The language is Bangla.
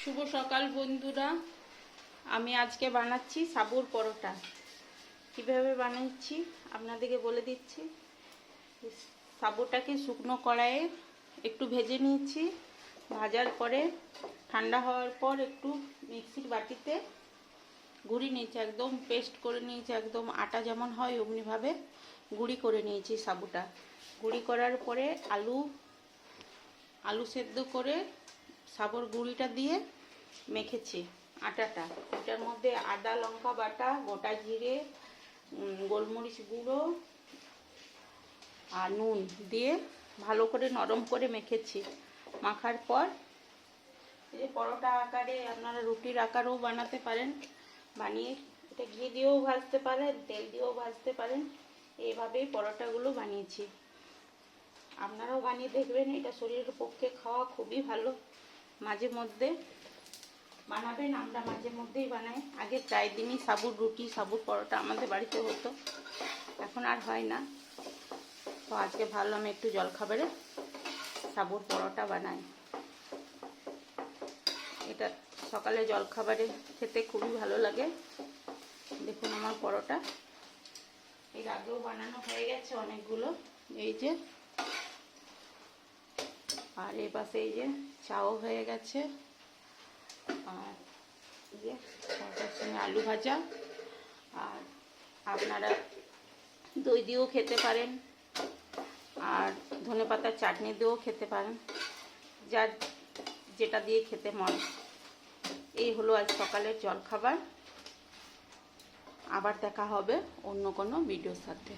শুভ সকাল বন্ধুরা, আমি আজকে বানাচ্ছি সাবুর পরোটা। কিভাবে বানাচ্ছি আপনাদেরকে বলে দিচ্ছি। সাবুটাকে শুকনো কড়াইয়ে একটু ভেজে নিয়েছি। ভাজার পরে ঠান্ডা হওয়ার পর একটু মিক্সির বাটিতে গুঁড়ি নিয়েছি, একদম পেস্ট করে নিয়েছি, একদম আটা যেমন হয় অমনিভাবে গুঁড়ি করে নিয়েছি সাবুটা। গুঁড়ি করার পরে আলু সেদ্ধ করে সাবুর গুঁড়িটা দিয়ে মেখেছি আটাটা। ওটার মধ্যে আদা লঙ্কা বাটা, গোটা জিরে, গোলমরিচ গুঁড়ো আর নুন দিয়ে ভালো করে নরম করে মেখেছি। মাখার পর এই পরোটা আকারে আপনারা রুটির আকারেও বানাতে পারেন, বানিয়ে এটা ঘি দিয়েও ভাজতে পারেন, তেল দিয়েও ভাজতে পারেন। এইভাবেই পরোটাগুলো বানিয়েছি, আপনারাও বানিয়ে দেখবেন। এটা শরীরের পক্ষে খাওয়া খুবই ভালো। মাঝে মধ্যে বানাবেন, আমরা মাঝে মধ্যেই বানাই। আগে প্রায় দিনই সাবুর রুটি, সাবুর পরোটা আমাদের বাড়িতে হতো, এখন আর হয় না। তো আজকে ভাবলাম একটু জলখাবারে সাবুর পরোটা বানাই। এটা সকালে জলখাবারে খেতে খুবই ভালো লাগে। দেখুন আমার পরোটা এর আগেও বানানো হয়ে গেছে অনেকগুলো, এই যে। আর এই পাশে এই যে চাও হয়ে গেছে, আর এই যে পরোটার সঙ্গে আলু ভাজা। আর আপনারা দই দিয়েও খেতে পারেন, আর ধনেপাতার চাটনি দিয়েও খেতে পারেন, যার যেটা দিয়ে খেতে মন। এই হলো আজ সকালের জলখাবার। আবার দেখা হবে অন্য কোনো ভিডিওর সাথে।